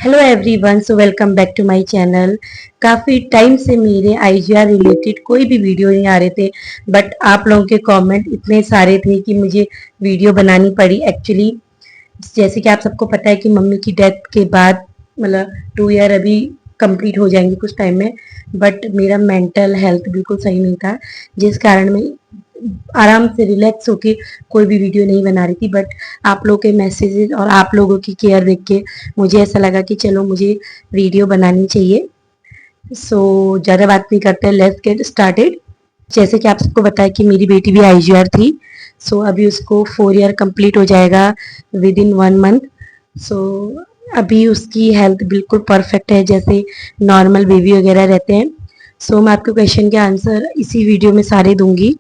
Hello everyone, so welcome back to my channel. काफ़ी time से मेरे आईजीआर रिलेटेड कोई भी वीडियो नहीं आ रहे थे, बट आप लोगों के कमेंट इतने सारे थे कि मुझे वीडियो बनानी पड़ी। एक्चुअली जैसे कि आप सबको पता है कि मम्मी की डेथ के बाद मतलब 2 ईयर अभी कंप्लीट हो जाएंगे कुछ टाइम में, बट मेरा मेंटल हेल्थ बिल्कुल सही नहीं था, जिस कारण मैं आराम से रिलैक्स होके कोई भी वीडियो नहीं बना रही थी। बट आप लोगों के मैसेजेस और आप लोगों की केयर देख के मुझे ऐसा लगा कि चलो मुझे वीडियो बनानी चाहिए। सो ज़्यादा बात नहीं करते, लेट्स गेट स्टार्टेड। जैसे कि आप सबको बताया कि मेरी बेटी भी आईजीआर थी। सो अभी उसको 4 ईयर कंप्लीट हो जाएगा विद इन 1 मंथ। सो अभी उसकी हेल्थ बिल्कुल परफेक्ट है, जैसे नॉर्मल बेबी वगैरह रहते हैं। सो मैं आपके क्वेश्चन के आंसर इसी वीडियो में सारे दूंगी,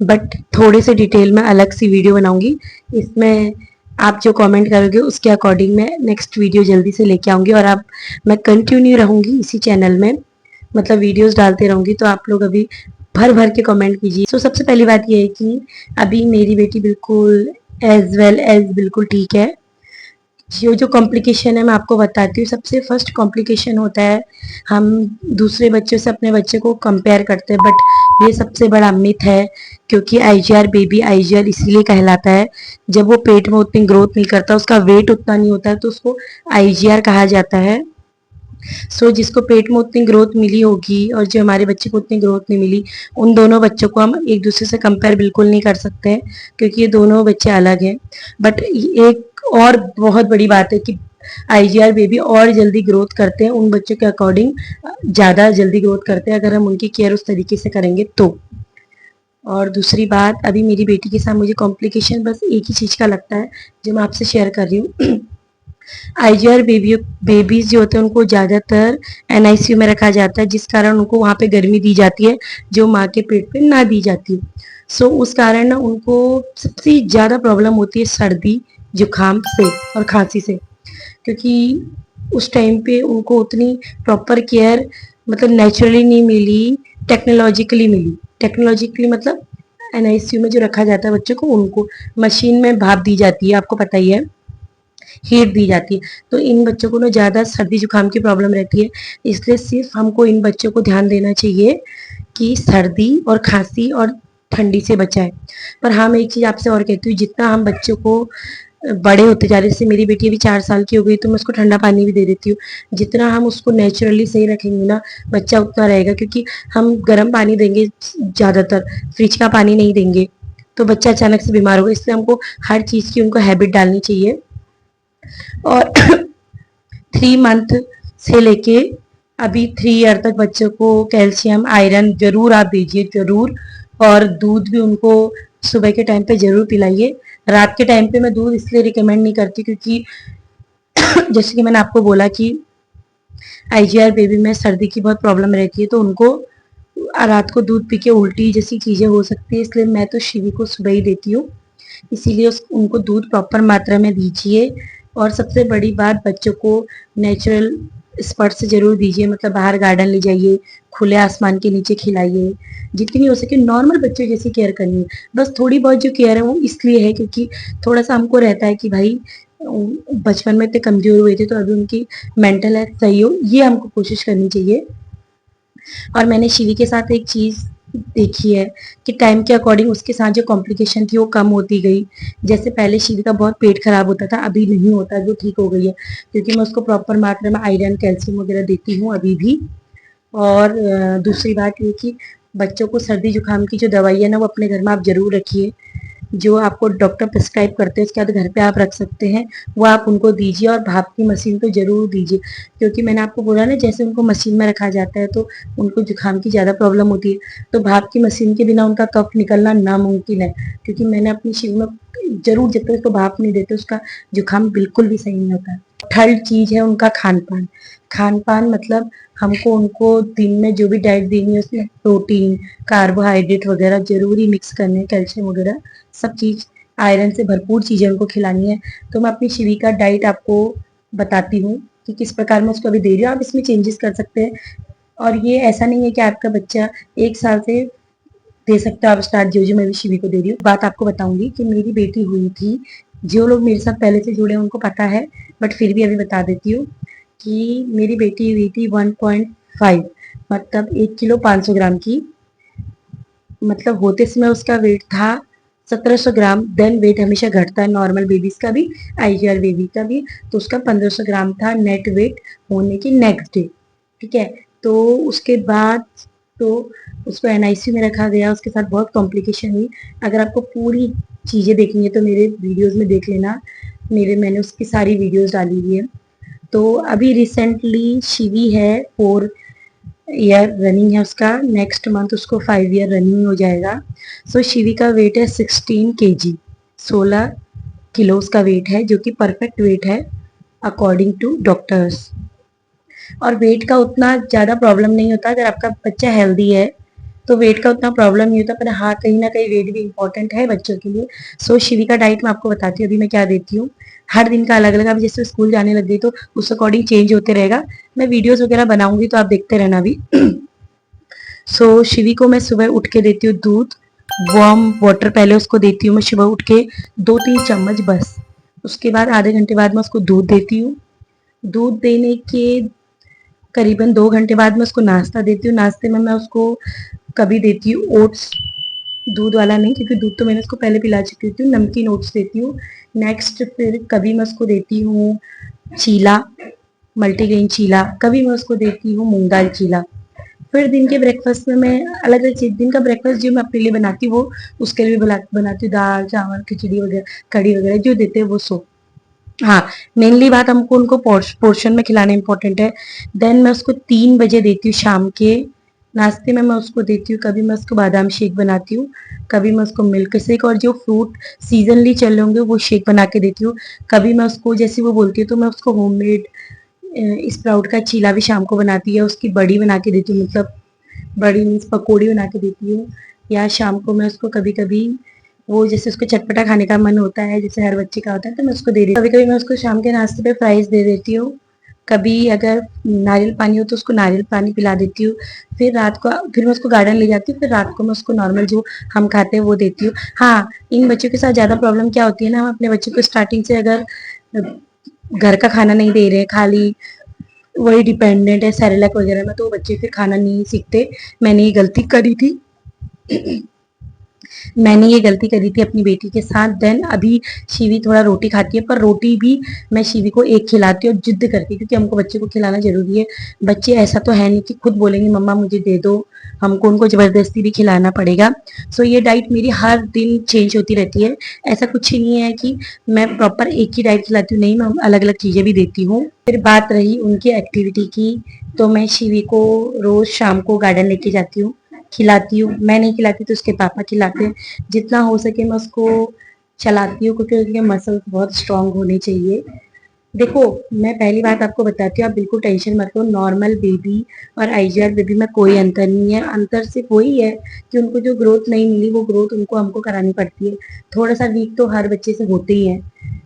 बट थोड़े से डिटेल में अलग सी वीडियो बनाऊंगी। इसमें आप जो कमेंट करोगे उसके अकॉर्डिंग मैं नेक्स्ट वीडियो जल्दी से लेके आऊंगी, और आप मैं कंटिन्यू रहूंगी इसी चैनल में, मतलब वीडियोस डालते रहूंगी। तो आप लोग अभी भर भर के कमेंट कीजिए। सो सबसे पहली बात ये है कि अभी मेरी बेटी बिल्कुल एज वेल एज बिल्कुल ठीक है। जो जो कॉम्प्लिकेशन है मैं आपको बताती हूँ। सबसे फर्स्ट कॉम्प्लिकेशन होता है, हम दूसरे बच्चों से अपने बच्चे को कंपेयर करते हैं, बट ये सबसे बड़ा मिथ है। क्योंकि आईजीआर बेबी आईजीआर इसीलिए कहलाता है, जब वो पेट में उतनी ग्रोथ नहीं करता, उसका वेट उतना नहीं होता है, तो उसको आईजीआर कहा जाता है। सो जिसको पेट में उतनी ग्रोथ मिली होगी और जो हमारे बच्चे को उतनी ग्रोथ नहीं मिली, उन दोनों बच्चों को हम एक दूसरे से कंपेयर बिल्कुल नहीं कर सकते हैं, क्योंकि ये दोनों बच्चे अलग हैं। बट एक और बहुत बड़ी बात है कि आईजीआर बेबी और जल्दी ग्रोथ करते हैं, उन बच्चों के अकॉर्डिंग ज़्यादा जल्दी ग्रोथ करते हैं, अगर हम उनकी केयर उस तरीके से करेंगे तो। और दूसरी बात, अभी मेरी बेटी के साथ मुझे कॉम्प्लिकेशन बस एक ही चीज़ का लगता है, जो मैं आपसे शेयर कर रही हूँ। आईजीआर बेबीज जो होते हैं उनको ज़्यादातर एनआईसीयू में रखा जाता है, जिस कारण उनको वहाँ पे गर्मी दी जाती है जो माँ के पेट पे ना दी जाती। सो उस कारण ना उनको सबसे ज़्यादा प्रॉब्लम होती है सर्दी जुकाम से और खांसी से, क्योंकि उस टाइम पे उनको उतनी प्रॉपर केयर मतलब नेचुरली नहीं मिली, टेक्नोलॉजिकली मिली। टेक्नोलॉजिकली मतलब एनआईसीयू में जो रखा जाता है बच्चों को, उनको मशीन में भाप दी जाती है, आपको पता ही है, हीट दी जाती है। तो इन बच्चों को ना ज़्यादा सर्दी जुकाम की प्रॉब्लम रहती है, इसलिए सिर्फ हमको इन बच्चों को ध्यान देना चाहिए कि सर्दी और खांसी और ठंडी से बचाए। पर हाँ, मैं एक चीज़ आपसे और कहती हूँ, जितना हम बच्चों को बड़े होते जा रहे, जैसे मेरी बेटी अभी 4 साल की हो गई तो मैं उसको ठंडा पानी भी दे देती हूँ। जितना हम उसको नेचुरली सही रखेंगे ना, बच्चा उतना रहेगा, क्योंकि हम गर्म पानी देंगे ज़्यादातर, फ्रिज का पानी नहीं देंगे, तो बच्चा अचानक से बीमार होगा। इसलिए हमको हर चीज़ की उनको हैबिट डालनी चाहिए। और 3 मंथ से लेके अभी 3 ईयर तक बच्चों को कैल्शियम आयरन जरूर आप दीजिए, जरूर। और दूध भी उनको सुबह के टाइम पे जरूर पिलाइए। रात के टाइम पे मैं दूध इसलिए रिकमेंड नहीं करती, क्योंकि जैसे कि मैंने आपको बोला कि आईजीआर बेबी में सर्दी की बहुत प्रॉब्लम रहती है, तो उनको रात को दूध पी के उल्टी जैसी चीजें हो सकती है, इसलिए मैं तो शिवी को सुबह ही देती हूँ। इसीलिए उनको दूध प्रॉपर मात्रा में दीजिए। और सबसे बड़ी बात, बच्चों को नेचुरल स्पर्श जरूर दीजिए, मतलब बाहर गार्डन ले जाइए, खुले आसमान के नीचे खिलाइए, जितनी हो सके नॉर्मल बच्चों जैसी केयर करनी है। बस थोड़ी बहुत जो केयर है वो इसलिए है क्योंकि थोड़ा सा हमको रहता है कि भाई बचपन में इतने कमजोर हुए थे, तो अभी उनकी मेंटल हेल्थ सही हो, ये हमको कोशिश करनी चाहिए। और मैंने शिवी के साथ एक चीज देखी है कि टाइम के अकॉर्डिंग उसके साथ जो कॉम्प्लिकेशन थी वो कम होती गई। जैसे पहले शिवी का बहुत पेट खराब होता था, अभी नहीं होता, जो ठीक हो गई है, क्योंकि मैं उसको प्रॉपर मात्रा में आयरन कैल्शियम वगैरह देती हूँ अभी भी। और दूसरी बात ये कि बच्चों को सर्दी जुकाम की जो दवाई है ना, वो अपने घर में आप जरूर रखिए। जो आपको डॉक्टर प्रिस्क्राइब करते हैं उसके बाद घर पे आप रख सकते हैं, वो आप उनको दीजिए। और भाप की मशीन तो जरूर दीजिए, क्योंकि मैंने आपको बोला ना, जैसे उनको मशीन में रखा जाता है तो उनको जुकाम की ज़्यादा प्रॉब्लम होती है, तो भाप की मशीन के बिना उनका कफ निकलना नामुमकिन है। क्योंकि मैंने अपनी शिव में जरूर, जब तक उसको भाप नहीं देते उसका जुकाम बिल्कुल भी सही नहीं होता है। थर्ड चीज है उनका खान पान। खान पान मतलब हमको उनको दिन में जो भी डाइट देनी है उसमें प्रोटीन कार्बोहाइड्रेट वगैरह जरूरी मिक्स करने, कैल्शियम वगैरह सब चीज, आयरन से भरपूर चीजें उनको खिलानी है। तो मैं अपनी शिवी का डाइट आपको बताती हूँ कि किस प्रकार मैं उसको अभी दे रही हूँ, आप इसमें चेंजेस कर सकते हैं। और ये ऐसा नहीं है कि आपका बच्चा 1 साल से दे सकते हो आप स्टार्ट, जो मैं भी शिवी को दे रही हूँ। बात आपको बताऊंगी कि मेरी बेटी हुई थी, जो लोग मेरे साथ पहले से जुड़े हैं उनको पता है, बट फिर भी अभी बता देती हूँ कि मेरी बेटी हुई थी 1.5, मतलब 1 किलो 500 ग्राम की। मतलब होते समय उसका वेट था 1700 ग्राम। देन वेट हमेशा घटता है नॉर्मल बेबीज का भी, आईजीआर बेबी का भी। तो उसका 1500 ग्राम था नेट वेट होने की नेक्स्ट डे। ठीक है, तो उसके बाद तो उसको एनआईसीयू में रखा गया। उसके साथ बहुत कॉम्प्लिकेशन हुई। अगर आपको पूरी चीज़ें देखनी है तो मेरे वीडियोस में देख लेना, मैंने उसकी सारी वीडियोस डाली हुई है। तो अभी रिसेंटली शिवी है, 4 ईयर रनिंग है उसका। नेक्स्ट मंथ उसको 5 ईयर रनिंग हो जाएगा। सो शिवी का वेट है 16 kg, 16 किलो उसका वेट है, जो कि परफेक्ट वेट है अकॉर्डिंग टू डॉक्टर्स। और वेट का उतना ज़्यादा प्रॉब्लम नहीं होता अगर आपका बच्चा हेल्दी है, तो वेट का उतना प्रॉब्लम नहीं होता। पर हाँ, कहीं ना कहीं वेट भी इंपॉर्टेंट है बच्चों के लिए। सो शिवी का डाइट मैं आपको बताती हूँ अभी मैं क्या देती हूँ। हर दिन का अलग अलग। अभी जैसे स्कूल जाने लग गई तो उस अकॉर्डिंग चेंज होते रहेगा। मैं वीडियोस वगैरह बनाऊंगी तो आप देखते रहना अभी। सो शिवी को मैं सुबह उठ के देती हूँ दूध, वार्म वाटर पहले उसको देती हूँ मैं सुबह उठ के 2-3 चम्मच बस। उसके बाद आधे घंटे बाद मैं उसको दूध देती हूँ। दूध देने के करीबन 2 घंटे बाद मैं उसको नाश्ता देती हूँ। नाश्ते में मैं उसको कभी देती हूँ ओट्स, दूध वाला नहीं, क्योंकि दूध तो मैंने उसको पहले पिला चुकी हूँ। नमकीन ओट्स देती हूँ। नेक्स्ट फिर कभी मैं उसको देती हूँ चीला, मल्टीग्रेन चीला। कभी मैं उसको देती हूँ मूंग दाल चीला। फिर दिन के ब्रेकफास्ट में मैं अलग अलग चीज, दिन का ब्रेकफास्ट जो मैं अपने लिए बनाती हूँ वो उसके लिए भी बनाती हूँ। दाल चावल खिचड़ी वगैरह, कढ़ी वगैरह जो देते हैं वो सो। हाँ, मेनली बात हमको उनको पोर्शन में खिलाना इंपॉर्टेंट है। देन मैं उसको 3 बजे देती हूँ शाम के। नाश्ते में मैं उसको देती हूँ, कभी मैं उसको बादाम शेक बनाती हूँ, कभी मैं उसको मिल्क शेक, और जो फ्रूट सीजनली चल रहे होंगे वो शेक बना के देती हूँ। कभी मैं उसको, जैसे वो बोलती है तो मैं उसको होममेड स्प्राउट का चीला भी शाम को बनाती है, उसकी बड़ी बना के देती हूँ। मतलब बड़ी मीन्स पकौड़ी बना के देती हूँ। या शाम को मैं उसको कभी कभी, वो जैसे उसको चटपटा खाने का मन होता है जैसे हर बच्चे का होता है, तो मैं उसको दे देती हूँ। कभी कभी मैं उसको शाम के नाश्ते पे फ्राइज दे देती हूँ। कभी अगर नारियल पानी हो तो उसको नारियल पानी पिला देती हूँ। फिर रात को, फिर मैं उसको गार्डन ले जाती हूँ। फिर रात को मैं उसको नॉर्मल जो हम खाते हैं वो देती हूँ। हाँ, इन बच्चों के साथ ज्यादा प्रॉब्लम क्या होती है ना, हम अपने बच्चों को स्टार्टिंग से अगर घर का खाना नहीं दे रहे, खाली वही डिपेंडेंट है सेरेलैक वगैरह में, तो वो बच्चे फिर खाना नहीं सीखते। मैंने ये गलती करी थी। मैंने ये गलती करी थी अपनी बेटी के साथ। देन अभी शिवी थोड़ा रोटी खाती है, पर रोटी भी मैं शिवी को एक खिलाती हूँ और जिद करती हूँ, क्योंकि हमको बच्चे को खिलाना जरूरी है। बच्चे ऐसा तो है नहीं कि खुद बोलेंगे मम्मा मुझे दे दो, हमको उनको जबरदस्ती भी खिलाना पड़ेगा। सो ये डाइट मेरी हर दिन चेंज होती रहती है। ऐसा कुछ ही नहीं है कि मैं प्रॉपर एक ही डाइट खिलाती हूँ, नहीं, मैं अलग अलग चीजें भी देती हूँ। फिर बात रही उनकी एक्टिविटी की, तो मैं शिवी को रोज शाम को गार्डन लेके जाती हूँ, खिलाती हूँ। मैं नहीं खिलाती तो उसके पापा खिलाते हैं। जितना हो सके मैं उसको चलाती हूँ, क्योंकि उसके मसल्स बहुत स्ट्रांग होने चाहिए। देखो, मैं पहली बात आपको बताती हूँ, आप बिल्कुल टेंशन मत लो। नॉर्मल बेबी और आईजीआर बेबी में कोई अंतर नहीं है। अंतर सिर्फ वही है कि उनको जो ग्रोथ नहीं मिली वो ग्रोथ उनको हमको करानी पड़ती है। थोड़ा सा वीक तो हर बच्चे से होते ही है,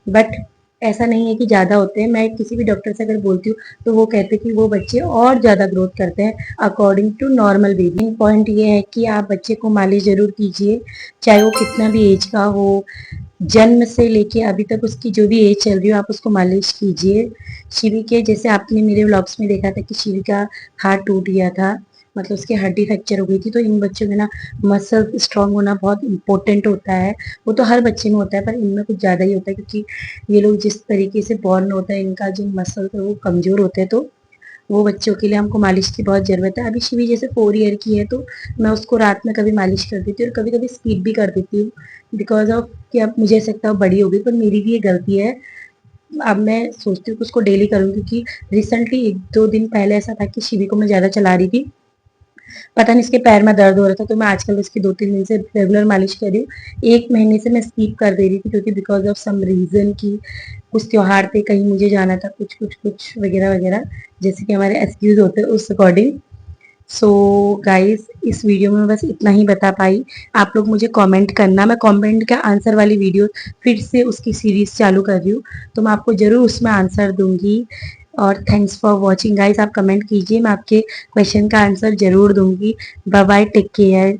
बट ऐसा नहीं है कि ज्यादा होते हैं। मैं किसी भी डॉक्टर से अगर बोलती हूँ तो वो कहते हैं कि वो बच्चे और ज्यादा ग्रोथ करते हैं according to normal baby. Point ये है कि आप बच्चे को मालिश जरूर कीजिए, चाहे वो कितना भी एज का हो। जन्म से लेके अभी तक उसकी जो भी एज चल रही हो, आप उसको मालिश कीजिए। शिवी के, जैसे आपने मेरे व्लॉग्स में देखा था कि शिवी का हाथ टूट गया था, मतलब उसकी हड्डी फ्रैक्चर हो गई थी। तो इन बच्चों में ना मसल स्ट्रांग होना बहुत इंपॉर्टेंट होता है। वो तो हर बच्चे में होता है, पर इनमें कुछ ज्यादा ही होता है, क्योंकि ये लोग जिस तरीके से बॉर्न होता है, इनका जो मसल है वो कमजोर होते हैं। तो वो बच्चों के लिए हमको मालिश की बहुत ज़रूरत है। अभी शिवी जैसे 4 ईयर की है, तो मैं उसको रात में कभी मालिश कर देती हूँ और कभी कभी स्कीप भी कर देती हूँ, बिकॉज ऑफ कि अब मुझे ऐसा लगता है बड़ी हो गई, पर मेरी भी ये गलती है। अब मैं सोचती हूँ कि उसको डेली करूँ, क्योंकि रिसेंटली 1-2 दिन पहले ऐसा था कि शिवी को मैं ज़्यादा चला रही थी, पता नहीं इसके पैर में दर्द हो रहा था, तो मैं आजकल इसकी 2-3 दिन से रेगुलर मालिश कर रही हूँ। 1 महीने से मैं स्कीप कर दे रही थी, क्योंकि बिकॉज ऑफ सम रीजन की कुछ त्योहार थे, कहीं मुझे जाना था, कुछ कुछ कुछ वगैरह वगैरह, जैसे कि हमारे एक्सक्यूज होते हैं उस अकॉर्डिंग। सो गाइस, इस वीडियो में मैं बस इतना ही बता पाई। आप लोग मुझे कमेंट करना, मैं कमेंट का आंसर वाली वीडियो फिर से उसकी सीरीज चालू कर रही हूँ, तो मैं आपको जरूर उसमें आंसर दूंगी। और थैंक्स फॉर वॉचिंग गाइस। आप कमेंट कीजिए, मैं आपके क्वेश्चन का आंसर जरूर दूंगी। Bye bye, take care.